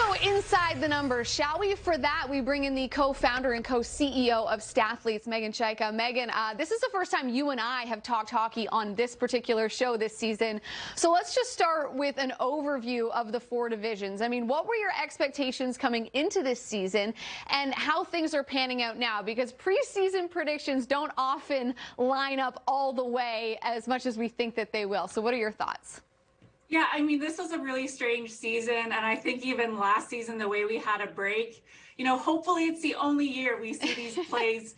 go inside the numbers, shall we? For that, we bring in the co-founder and co-CEO of Stathletes, Megan Chayka. Megan, this is the first time you and I have talked hockey on this particular show this season. So let's just start with an overview of the four divisions. I mean, what were your expectations coming into this season and how things are panning out now? Because preseason predictions don't often line up all the way as much as we think that they will. So what are your thoughts? Yeah, I mean, this was a really strange season, and I think even last season, the way we had a break, hopefully it's the only year we see these plays,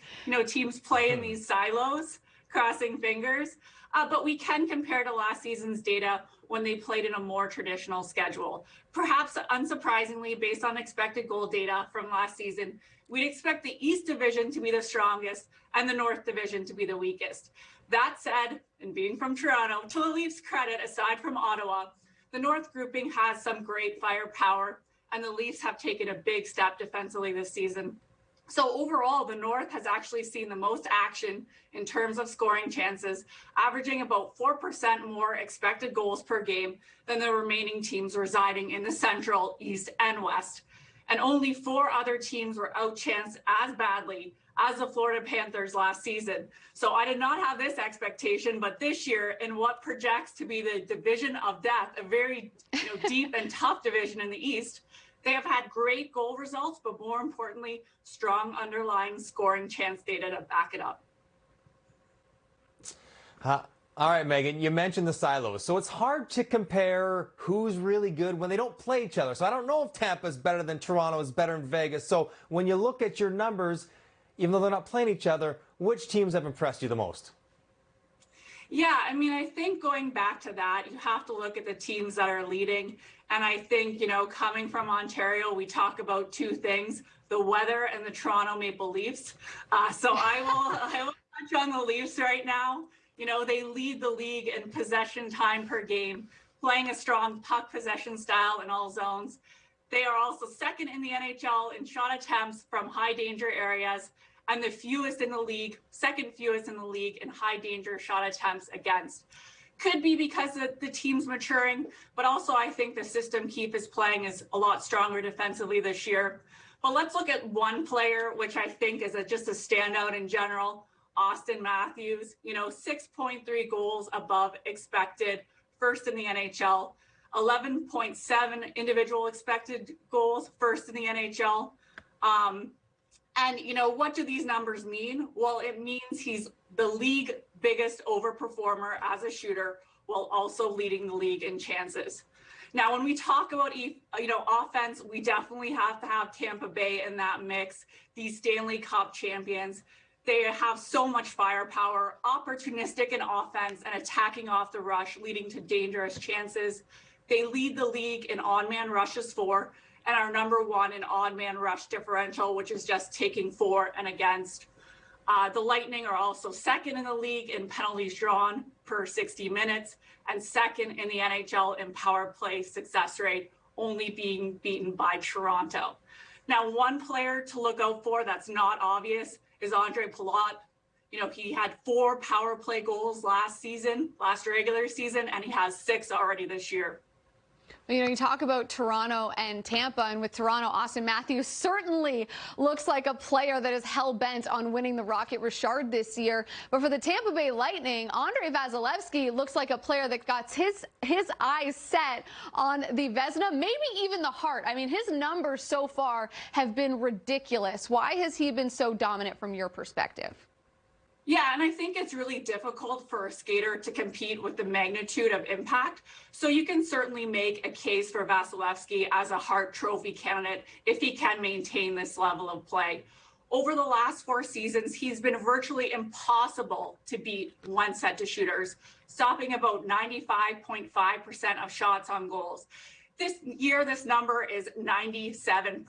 teams play in these silos, crossing fingers, but we can compare to last season's data when they played in a more traditional schedule. Perhaps unsurprisingly, based on expected goal data from last season, we'd expect the East Division to be the strongest and the North Division to be the weakest. That said, and being from Toronto, to the Leafs' credit, aside from Ottawa, the North grouping has some great firepower, and the Leafs have taken a big step defensively this season. So overall, the North has actually seen the most action in terms of scoring chances, averaging about 4% more expected goals per game than the remaining teams residing in the Central, East, and West. And only 4 other teams were outchanced as badly as the Florida Panthers last season. So I did not have this expectation, but this year, in what projects to be the division of death, a very deep and tough division in the East, they have had great goal results, but more importantly, strong underlying scoring chance data to back it up. All right, Megan, you mentioned the silos. So it's hard to compare who's really good when they don't play each other. So I don't know if Tampa's better than Toronto is better than Vegas. So when you look at your numbers, even though they're not playing each other, which teams have impressed you the most? Yeah, I mean, I think going back to that, you have to look at the teams that are leading. And I think, coming from Ontario, we talk about 2 things, the weather and the Toronto Maple Leafs. So I will touch on the Leafs right now. They lead the league in possession time per game, playing a strong puck possession style in all zones. They are also second in the NHL in shot attempts from high danger areas, and the fewest in the league, second fewest in the league in high danger shot attempts against. Could be because the team's maturing, but also I think the system Keefe is playing is a lot stronger defensively this year. But let's look at one player, which I think is just a standout in general, Austin Matthews, 6.3 goals above expected, first in the NHL, 11.7 individual expected goals, first in the NHL. And, what do these numbers mean? Well, it means he's the league biggest overperformer as a shooter while also leading the league in chances. Now, when we talk about, offense, we definitely have to have Tampa Bay in that mix. These Stanley Cup champions, they have so much firepower, opportunistic in offense and attacking off the rush, leading to dangerous chances. They lead the league in odd-man rushes for, and are number 1 in odd-man rush differential, which is just taking for and against. The Lightning are also second in the league in penalties drawn per 60 minutes and second in the NHL in power play success rate, only being beaten by Toronto. Now, one player to look out for that's not obvious is Palat. He had 4 power play goals last regular season, and he has 6 already this year. You talk about Toronto and Tampa, and with Toronto, Austin Matthews certainly looks like a player that is hell-bent on winning the Rocket Richard this year. But for the Tampa Bay Lightning, Andrei Vasilevskiy looks like a player that got his eyes set on the Vezina, maybe even the Hart. I mean, his numbers so far have been ridiculous. Why has he been so dominant from your perspective? Yeah, and I think it's really difficult for a skater to compete with the magnitude of impact. So you can certainly make a case for Vasilevskiy as a Hart Trophy candidate if he can maintain this level of play. Over the last 4 seasons, he's been virtually impossible to beat when set to shooters, stopping about 95.5% of shots on goals. This year, this number is 97%.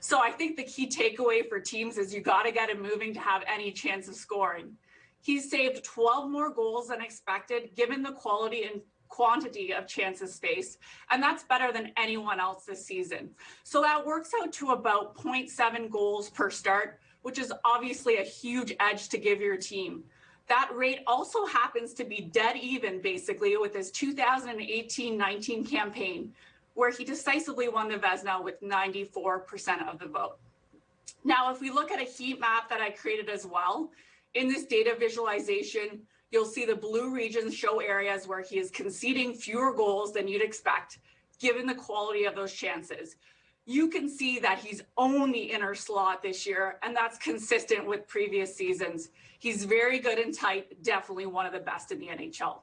So I think the key takeaway for teams is you got to get him moving to have any chance of scoring. He's saved 12 more goals than expected, given the quality and quantity of chances faced, and that's better than anyone else this season. So that works out to about 0.7 goals per start, which is obviously a huge edge to give your team. That rate also happens to be dead even, basically, with his 2018-19 campaign, where he decisively won the Vezina with 94% of the vote. Now, if we look at a heat map that I created as well, in this data visualization, you'll see the blue regions show areas where he is conceding fewer goals than you'd expect, given the quality of those chances. You can see that he's owned the inner slot this year, and that's consistent with previous seasons. He's very good and tight, definitely one of the best in the NHL.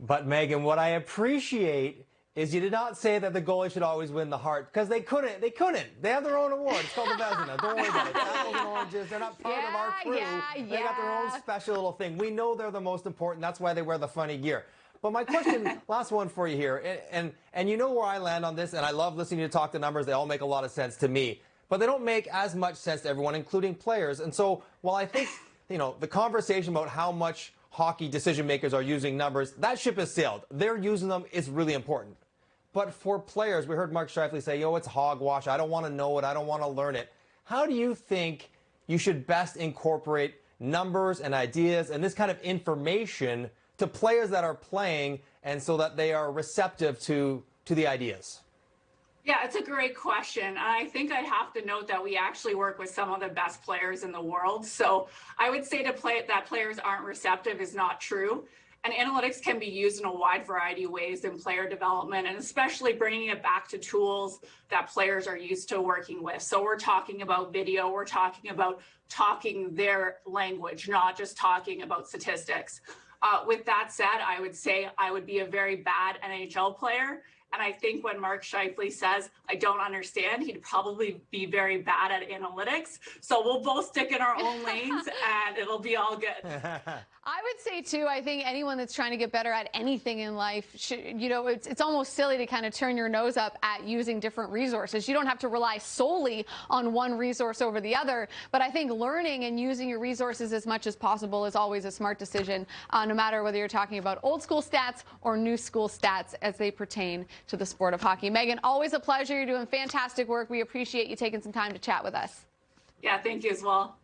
But Megan, what I appreciate is you did not say that the goalie should always win the Hart, because they couldn't. They couldn't. They have their own award. It's called the Vezina. Don't worry about it. Apples and oranges. They're not part of our crew. They got their own special little thing. We know they're the most important. That's why they wear the funny gear. But my question, last one for you here, and you know where I land on this, and I love listening to you talk the numbers. They all make a lot of sense to me, but they don't make as much sense to everyone, including players. And so while I think, the conversation about how much hockey decision makers are using numbers, that ship has sailed. They're using them is really important. But for players, we heard Mark Scheifele say, it's hogwash. I don't want to know it. I don't want to learn it. How do you think you should best incorporate numbers and ideas and this kind of information to players that are playing, and so that they are receptive to the ideas? Yeah, it's a great question. I think I'd have to note that we actually work with some of the best players in the world. So I would say that players aren't receptive is not true. And analytics can be used in a wide variety of ways in player development, and especially bringing it back to tools that players are used to working with. So we're talking about video, we're talking about talking their language, not just talking about statistics. With that said, I would say I would be a very bad NHL player. And I think when Mark Scheifele says, I don't understand, he'd probably be very bad at analytics. So we'll both stick in our own lanes and it'll be all good. I would say, too, I think anyone that's trying to get better at anything in life, it's almost silly to kind of turn your nose up at using different resources. You don't have to rely solely on one resource over the other. But I think learning and using your resources as much as possible is always a smart decision, no matter whether you're talking about old school stats or new school stats as they pertain to the sport of hockey. Megan, always a pleasure. You're doing fantastic work. We appreciate you taking some time to chat with us. Yeah, thank you as well.